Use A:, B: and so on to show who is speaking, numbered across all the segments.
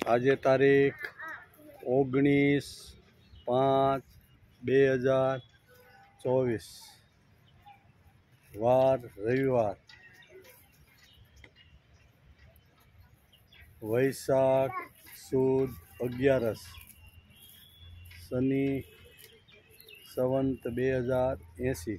A: आज तारीख 19/5/2024 वार रविवार वैशाख सुद 11 शनि संवत 2080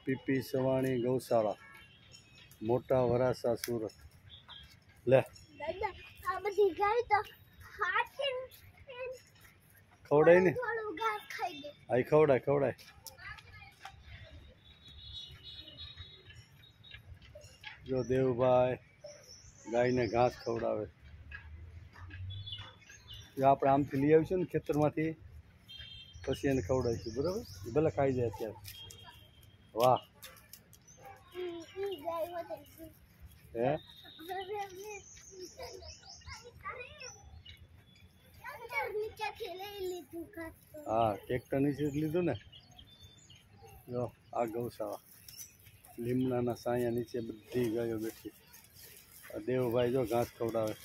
A: पीपी सवाणी गौशाला मोटा वरासा सूरत। ले खवड़ाई ने आई खवड़ाई खवड़ाई जो देवभाई गाय ने घास खवड़ावे આપણે આમથી લઈ આવીશું ને ખેતરમાંથી પછી એને ખવડાવીશું બરાબર ભલે ખાઈ જાય અત્યારે। વાહ હે हाँ ट्रेक्टर नीचे लीधु ने जो आ गौशाला લીમડાના સાયા नीचे बधी गायो बैठी। देवभाई जो घास खवड़ावे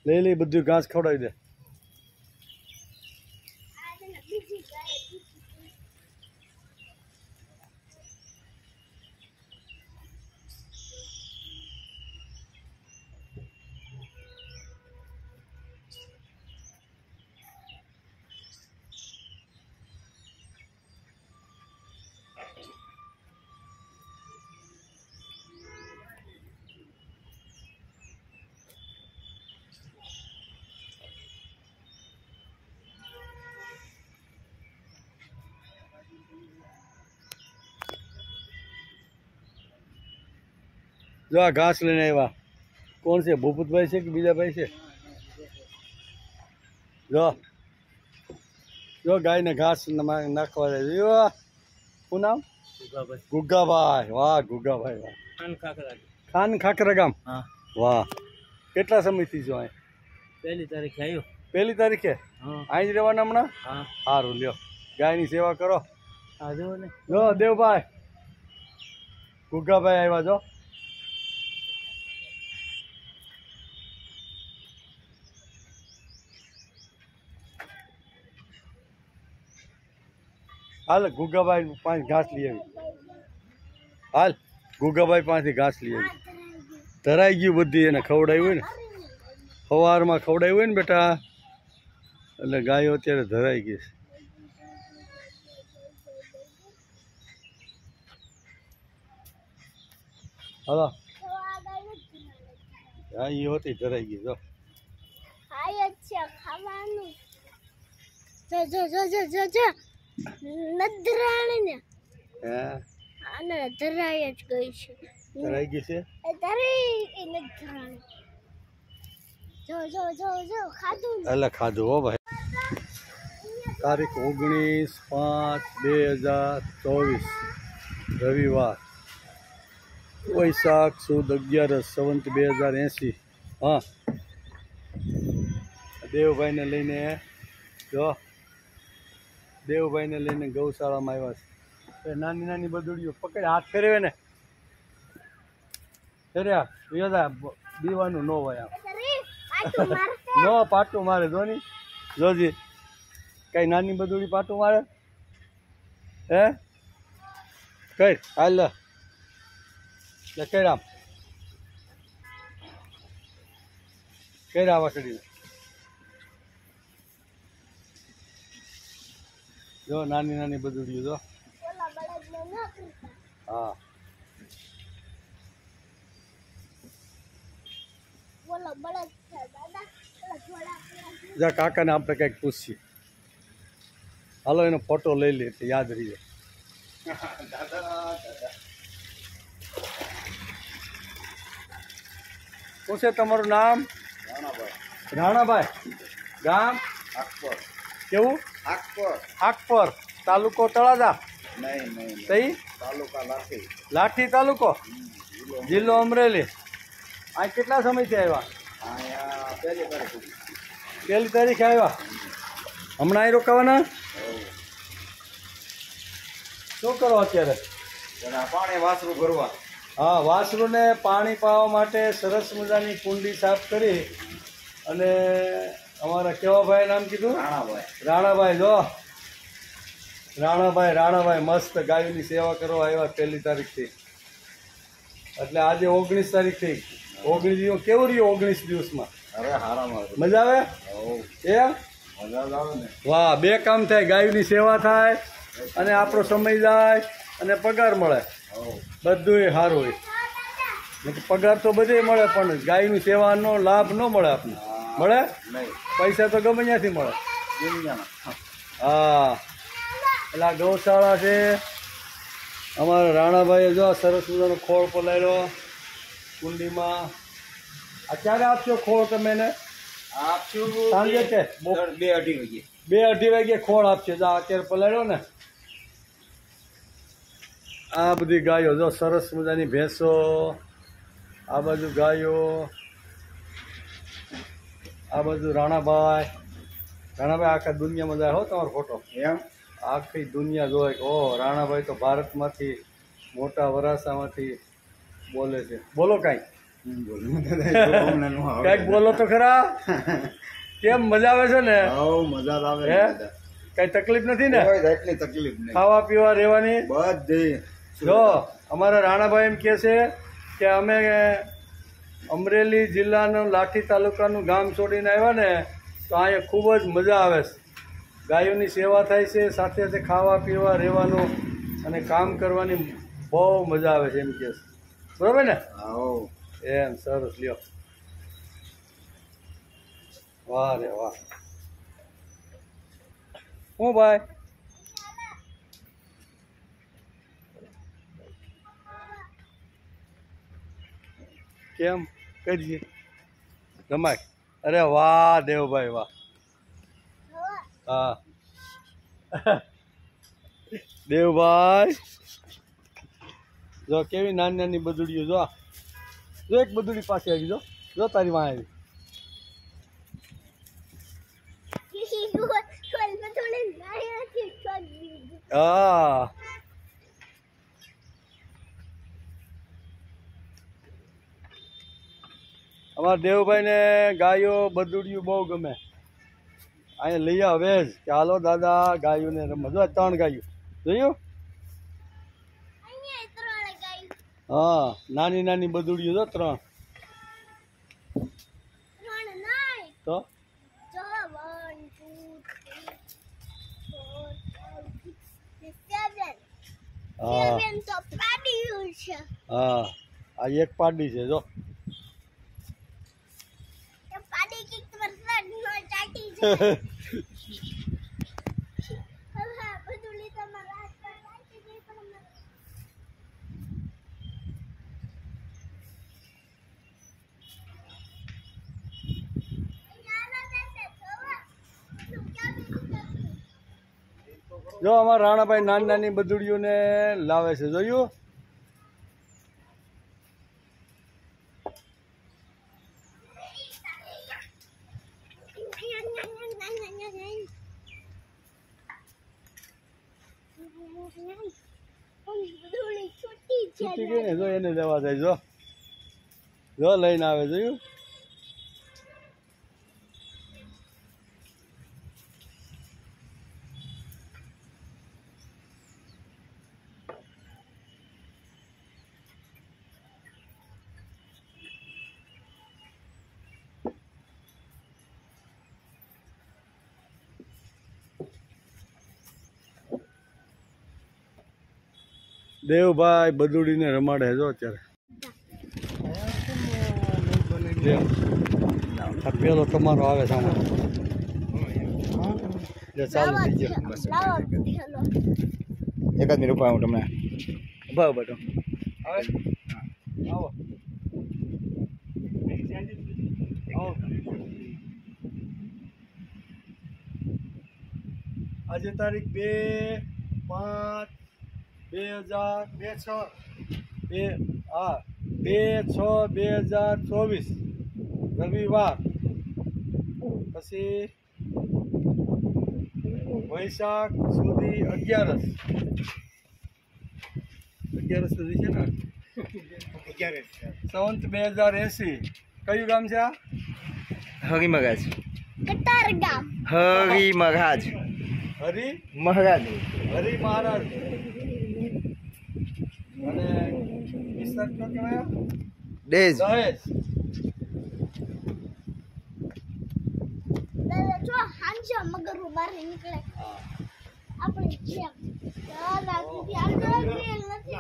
A: ले ली बधु घास खवड़ावी दे। जो आ घास लेने आया कौन से भूपत भाई से कि बीजा भाई से जो जो गाय ने घास नाखवा दे जो શું નામ ગુગ્ગાભાઈ વાહ ગુગ્ગાભાઈ વાહ ખાન ખાકરા ગામ
B: हाँ
A: વાહ કેટલા સમયથી જો અહીં
B: पहली तारीख आयो
A: પહેલી તારીખે
B: हाँ
A: અહીં જ રહેવાના હમણાં
B: हाँ
A: સારું લ્યો ગાયની સેવા કરો।
B: आ जाओ ने
A: જો દેવભાઈ ગુગ્ગાભાઈ આવ્યા જો हाल गुग्गाभाई पांच घास लिए हाल गुग्गाभाई पांच घास लिए धराई गई बधी ने खवड़ावी ने सवार में खवड़ावी ने बेटा એટલે ગાયો અત્યારે ધરાઈ ગઈ છે। હાલો હા એ હોતી ધરાઈ ગઈ જો
C: હાય અચ્છા ખાવાનું જો જો જો જો જો જો નદરાણી ને
A: હે
C: આને ધરાય જ ગઈ છે
A: ધરાઈ ગઈ છે
C: એ ધરાઈ એ નદરાણી જો જો જો જો ખાધું
A: એટલે ખાધું હો ભાઈ। તારીખ 19/5/2024 રવિવાર વૈશાખ સુદ 11 સંવત 2080 हाँ देवभाई ने लईने जो देवभाई ने लईने गौशाला में आव्या छे। नानी नानी बदुड़ियो पकड़ हाथ फेरवे ने फेर्या योदा दीवानु नो होय आम
C: પાટું મારશે
A: नो पाटू मारे जोनी जोजी कई नानी बदुड़ी पाटू मारे हे कई हाल ले कैराम कैरा वाकड़ी जो नानी नानी बदुड़ी जो
C: ઓલા બળદને ન કરતા
A: हाँ
C: ઓલા બળદ છે દાદા ઓલા થોડા
A: जा काका ने आपने कहीं पूछी हालो एनो फोटो ले ली तो याद रही है। पूछे तमारू नाम राणाभाई गाम
D: आकपर
A: केवू
D: आकपर
A: आकपर तालुको तळाजा તઈ લાઠી તાલુકો જિલ્લો અમરેલી. આ કેટલા સમયથી આવ્યા? પહેલી તારીખે આવ્યા. હમણાં અહીં રોકાવાના? શું કરો અત્યારે?
B: પાણી વાસરું ભરવા.
A: હા, વાસરુને પાણી પાવા માટે સરસ મજાની કુંડી સાફ કરી અને અમારા કેવા ભાઈ નામ કીધું? રાણાભાઈ. જો રાણાભાઈ મસ્ત ગાયોની સેવા કરવા આવ્યા પહેલી તારીખથી. એટલે આજે 19 તારીખ થઈ. 19 દિવસ કેવું રહ્યું? 19 દિવસમાં મજા આવે એમ? વાહ, બે કામ થાય, ગાયોની સેવા થાય અને આપણો સમય જાય અને પગાર મળે. બધું સારું હોય. પગાર તો બધે મળે પણ ગાયની સેવાનો લાભ ન મળે આપણને. મળે? પૈસા તો ગમે ત્યાંથી મળે. હા, એટલે આ ગૌશાળા છે. અમારા રાણાભાઈએ જો સરસ મજાનો ખોળ પલાળ્યો કુંડીમાં. આ ક્યારે આપશો ખોળ તમે એને?
B: આપશું
A: સાંજે કે
B: 2-2:30 વાગે.
A: 2-2:30 વાગે ખોળ આપશે. જો અત્યારે પલાળ્યો ને. આ બધી ગાયો જો સરસ મજાની ભેંસો, આ બાજુ ગાયો, આ બાજુ રાણાભાઈ. આખા દુનિયામાં જાય હો તમારો ફોટો.
B: એમ
A: આખી દુનિયા જોવે કે ઓહ, રાણાભાઈ તો ભારતમાંથી મોટા વરાસામાંથી બોલે છે. બોલો કાંઈ કાંઈક બોલો તો ખરા. કેમ મજા આવે છે ને?
B: મજા આવે.
A: હે, કાંઈ તકલીફ નથી ને?
B: એટલી તકલીફ નહીં.
A: ખાવા પીવા રહેવાની
B: બધી.
A: જો અમારા રાણાભાઈ એમ કહે છે કે અમે અમરેલી જિલ્લાનું લાઠી તાલુકાનું ગામ છોડીને આવ્યા ને તો અહીંયા ખૂબ જ મજા આવે છે. ગાયોની સેવા થાય છે, સાથે સાથે ખાવા પીવા રહેવાનું અને કામ કરવાની બહુ મજા આવે છે એમ કહે છે. બરાબર ને? એમ સરસ. લ્યો, વાહ રે વાહ. હું ભાઈ કેમ કરીએ રમાય? અરે વાહ દેવભાઈ વાહ. હા દેવભાઈ જો કેવી નાની નાની બદુડીઓ. જો એક બદુડી પાસે આવી. જો તારી માં આવી. હા, અમારા દેવભાઈને ગાયો બદુડિયું બહુ ગમે. અહીંયા લઈ આવે જ કે હાલો દાદા ગાયોને રમવા. જો 3 ગાયો જોયું? હા, નાની નાની બદુડિયું જો 3 તો. હા, આ એક પાડી છે. જો જો અમારા રાણાભાઈ નાની નાની બદુડીઓને લાવે છે. જોયું? છૂટી ગઈ ને. જો એને લેવા જાય. જો લઈને આવે. જોયું? દેવભાઈ બદુડીને રમાડે જો અત્યારે. આ પેલો તમારો આવે સામે. ચાલુ થઈ ગયો.
B: એક જ મિનિટ ઉભા હું તમને.
A: ઉભા બેટો. આવે આવો. આજે તારીખ 2/5/2024. 2/6/2024 રવિવાર પછી વૈશાખ સુધી 11 સુધી છે ને 11 સંવત 2080 કયું ગામ છે આ?
B: હરી મહારાજ
C: કતાર ગામ
B: હરી મહારાજ
A: હરી
B: મહારાજ
A: હરી મહારાજ અને વિસ્તાર તો કહેવાય
B: દેજ
A: દહેજ.
C: દાદા જો હાંજો મગર બહાર નીકળે આપણે જેમ દાદા સુધી આગળ નથી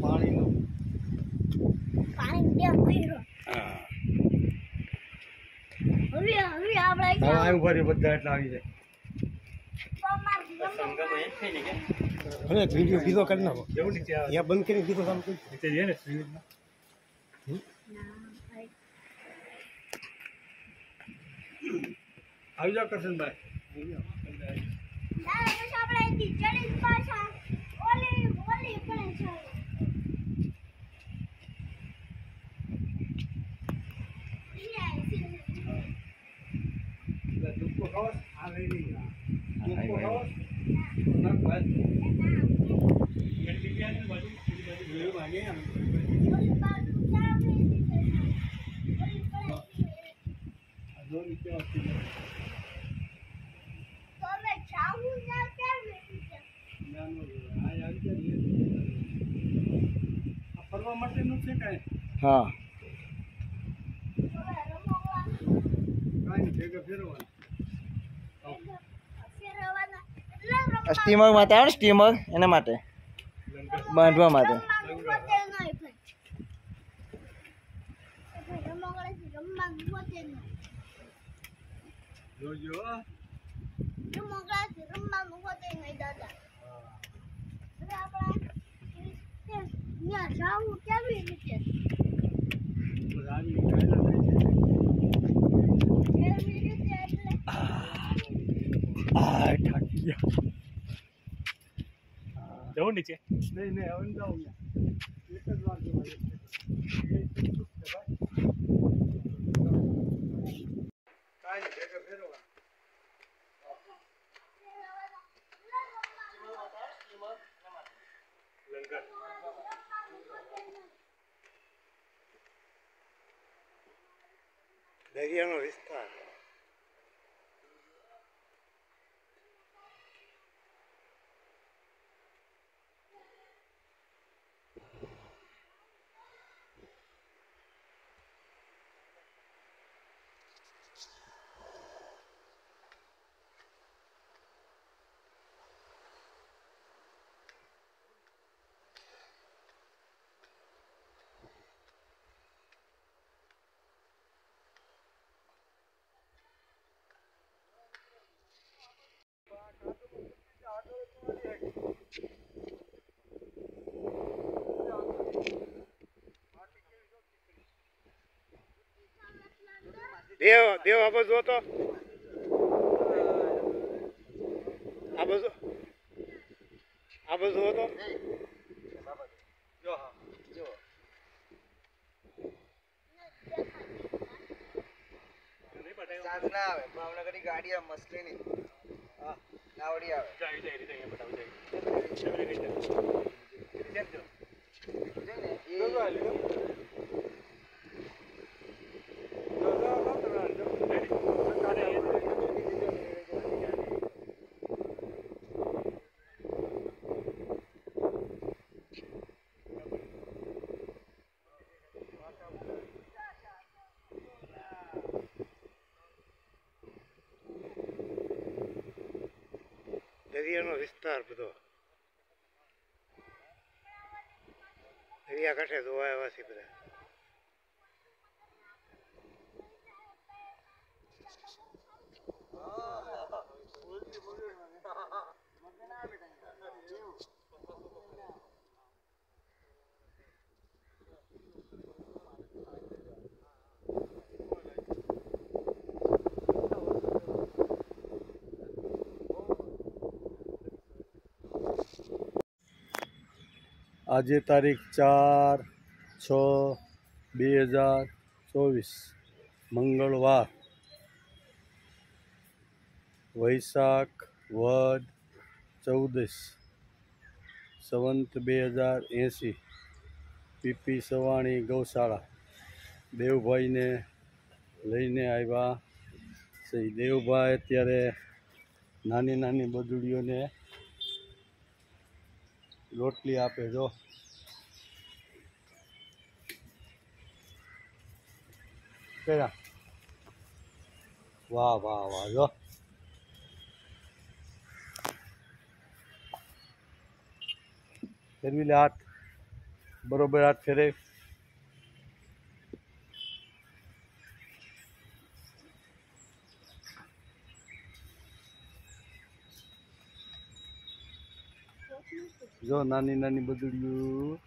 A: પાણીનું
C: પાણી ડેમ કર્યો હવે આપણે
A: આમ ભરી બધા એટલા આવી જાય.
D: હવે વિડીયો કીધો કરી નાખો યા બંધ કરીને કીધો કામ કરી
A: આવી જાઓ કરશનભાઈ.
C: દાદા પછી આપણે અહીંથી ચડી પાછા ઓલી પણ છે
A: દુઃખો ખાવ આ લઈ લઈ દુઃખો ખાવ ના ભાઈ
C: ઓલી બાજુ ક્યાં આપણી ઓલી પણ તો અમે જાવું ના કેમ
A: ફરવા માટેનું છે કાંઈ?
B: હા
A: કાંઈ ભેગા ફેરવાનું.
B: સ્ટીમર માટે આવે ને સ્ટીમર એના માટે બાંધવા માટે
A: જોજો
C: જાવું કેવી રીતે
A: રાની કાયદા થાય છે.
C: કેવી રીતે એટલે
A: થાકી ગયા.
D: જવું નીચે
A: નહીં હવે જાઉં એક જ વાર જવાય. કાંઈ ભેગા ફેરવા.
D: દરિયાનો વિસ્તાર દેવ દેવ આ બાજુ હતો આ બાજુ હતો
A: જો હા જો
B: સાંજના આવે ભાવનગરની ગાડી આવે મસ્લીની હા નાવડી આવે
D: દરિયાનો વિસ્તાર બધો દરિયા કાંઠે જોવા આવ્યા છે બધા
A: આજે તારીખ 4/6/2024 મંગળવાર વૈશાખ વદ 14 સંવંત 2080 પીપી સવાણી ગૌશાળા દેવભાઈને લઈને આવ્યા છે. દેવભાઈ અત્યારે નાની નાની બદુડીઓને રોટલી આપે. જો કેરા વાહ વાહ વાહ. જો ફેરવી લે હાથ, બરોબર હાથ ફેરે. જો નાની નાની બદુડીઓ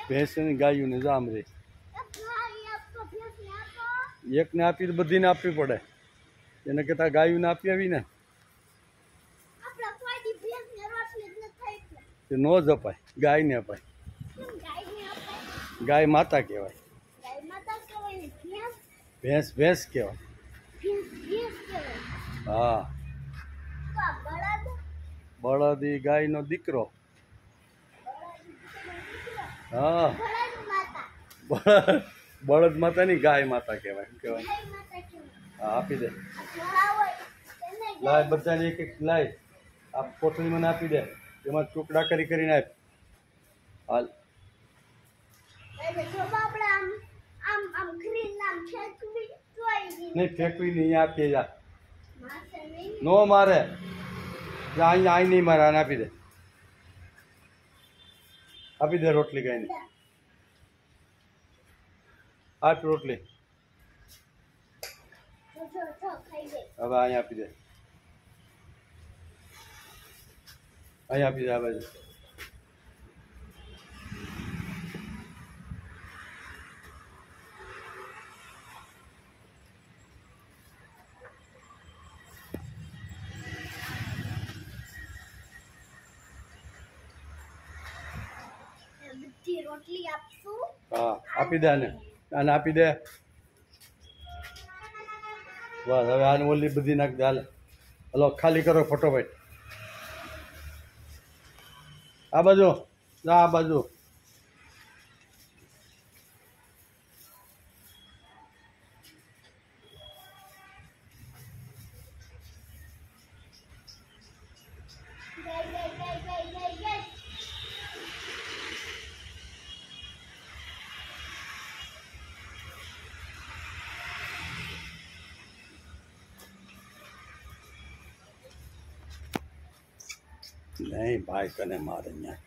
A: ભેંસ ને ગાયું ને જામ રે. એકને આપી તો બધીને આપવી પડે. એને કહેતા ગાયું ને આપી આવી ને તે ન જપાય. ગાયને અપાય. ગાય માતા કહેવાય. ભેંસ ભેંસ કહેવાય. હા, બળદ ઈ ગાયનો દીકરો. હા, બળદ માતાની ગાય માતા કહેવાય. શું કહેવાય? હા, આપી દે. લાય બધાને એક એક લાય. આ કોથળી મને આપી દે. એમાં ટુકડા કરીને આપ. હાલ. નહીં ફેંકવી નહીં, અહીંયા આપીએ જા. નો મારે જા, અહીંયા અહીં નહીં મારે. આને આપી દે. આપી દે રોટલી ગાયને. આપ રોટલી. હવે અહીંયા આપી દે. અહીંયા આપી દે. આ બાજુ
C: રોટલી આપશું.
A: હા, આપી દે. આને આને આપી દે. બસ હવે આને ઓલી બધી નાખ દે. હાલ, હલો ખાલી કરો ફટોફટ. આ બાજુ જા, આ બાજુ. નહીં ભાઈ, કને મારે અહીંયા.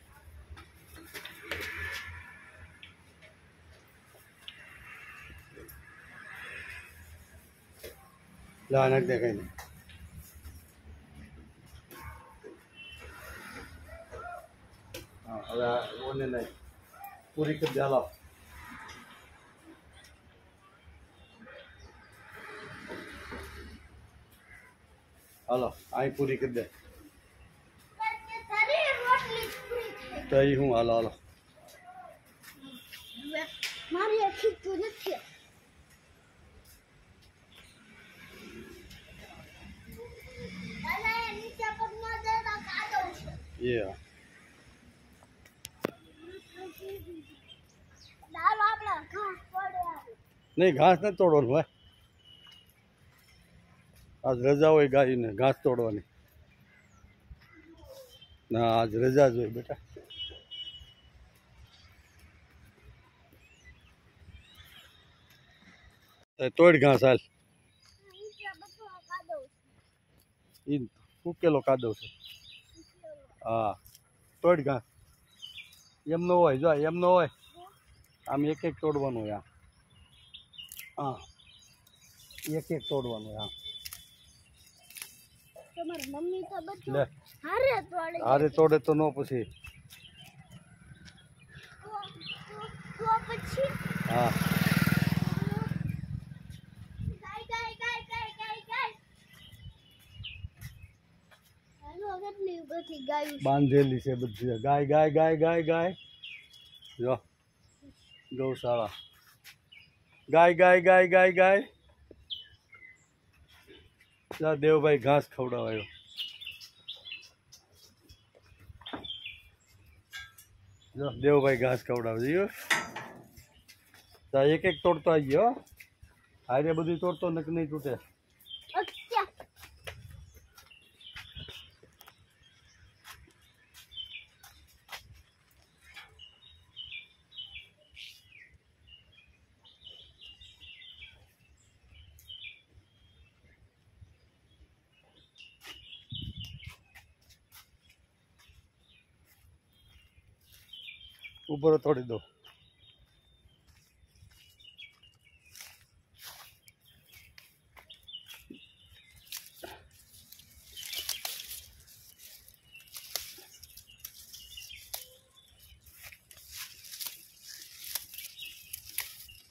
A: લા નાખ દે. કઈ નહીં. હા, હવે ઓને નહીં પૂરી કરી દે. હાલો. હાલો, અહીં પૂરી કરી દે. તો એ હું. હાલો હાલો.
C: મારી આખી તો નથી. નીચે પગમાં જરા કાદવ છે. દાલ આપણા ઘાસ પડ્યા.
A: નહીં, ઘાસ નથી તોડવાનું ભાઈ. આજ રજા હોય ગાયને ઘાસ તોડવાની. ના, આજ રજા જ હોય બેટા. તોડ ઘાસ. હાલ.
C: નીચે બધો કાદવ છે.
A: ઈ ફૂકેલો કાદવ છે. હા, તોડ ઘાસ. એમ ન હોય. જો એમ ન હોય. આમ એક એક તોડવાનું હોય. હા, એક એક તોડવાનું હોય.
C: તમારી મમ્મી તો બધું
A: લે,
C: હારે તોડે.
A: હારે તોડે તો ન પછી.
C: તો પછી
A: હા,
C: ગાય ગાય ગાય ગાય ગાય ગાય. હાલો હવે કેટલી બધી ગાયો છે.
A: બાંધેલી છે બધી. ગાય ગાય ગાય ગાય ગાય જો ગૌશાળા. ગાય ગાય ગાય ગાય ગાય. જા દેવભાઈ ઘાસ ખવડાવાયો. જો દેવભાઈ ઘાસ ખવડાવે જો. એક એક તોડતો આવી ગયો. હારે બધું તોડતો નક નહીં તૂટે.
C: અચ્છા
A: ઉપર તોડી દો.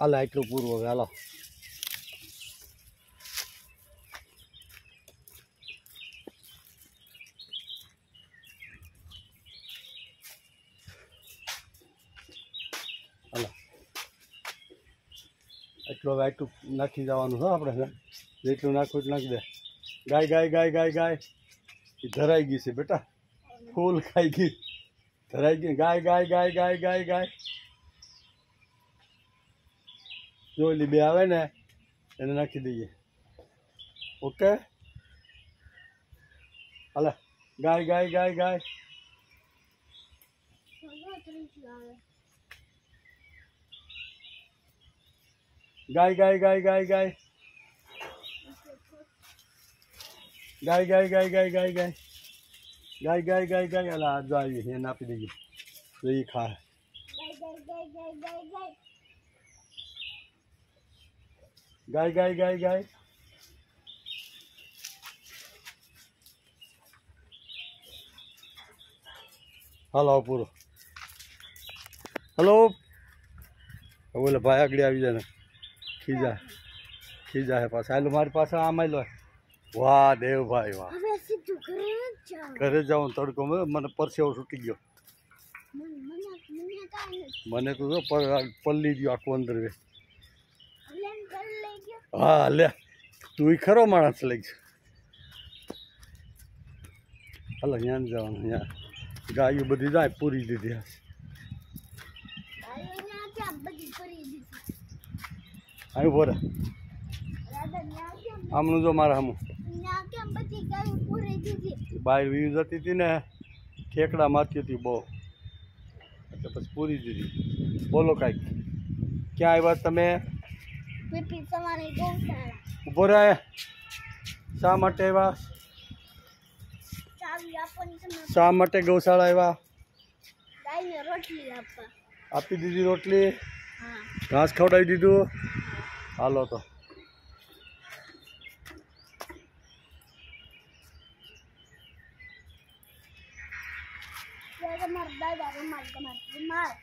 A: હાલો એટલું પૂરું હવે હાલો. હાલો એટલું હવે એટલું નાખી જવાનું છે આપણે. જેટલું નાખવું એટલું નાખી દે. ગાય ગાય ગાય ગાય ગાય. એ ધરાઈ ગઈ છે બેટા. ફૂલ ખાઈ ગઈ. ધરાઈ ગઈ. ગાય ગાય ગાય ગાય ગાય ગાય. જોઈલી બે આવે ને એને નાખી દઈએ. ઓકે હાલે. ગાય ગાય ગાય ગાય. ગાય ગાય ગાય ગાય ગાય. ગાય ગાય ગાય ગાય ગાય ગાય. ગાય ગાય ગાય ગાય. હાલ આ જો આવી એને આપી દઈએ તો એ ખા. ગાય ગાય ગાય ગાય. હાલો પૂરો. હલો બોલે ભાઈ આગળ આવી જાય ને ખીજા હે પાછા. હાલો મારી પાસે આમ આવેલો. વાહ દેવભાઈ વાહ.
C: હવે સીધું ઘરે જ જાવ.
A: ઘરે જાઉં તડકો મને પરસેવો છૂટી ગયો.
C: મને કાંઈ નથી.
A: મને તો જો પલ્લી ગયો આખું અંદર વે.
C: પ્લેન કરી લઈ ગયો.
A: હા લે તું ખરો માણસ લઈ ગયો. હાલો અહીંયા જવાનું. અહીંયા ગાયું બધી જાય પૂરી દીધી.
C: ગાયો ત્યાં બધી કરી દીધી.
A: અહીં બોરે
C: દાદા ત્યાં કેમ
A: આમનું જો મારા સામું
C: ત્યાં કેમ બધી ગાયો પૂરી દીધી.
A: બહાર વીજ જતી હતી ને ઠેકડા મારતી હતી બહુ એટલે પછી પૂરી દીધી. બોલો કાંઈક. ક્યાં આવ્યા તમે?
C: પીપી તમારી ગૌશાળા.
A: ઊભો રહે. શા માટે આવ્યા?
C: ચાવી આપવાની તમે
A: શા માટે ગૌશાળા આવ્યા?
C: ગાયને રોટલી આપવા.
A: આપી દીધી રોટલી.
C: હા
A: ઘાસ ખવડાવી દીધું. હાલો તો
C: તમારા દાદા રમાડ તમારા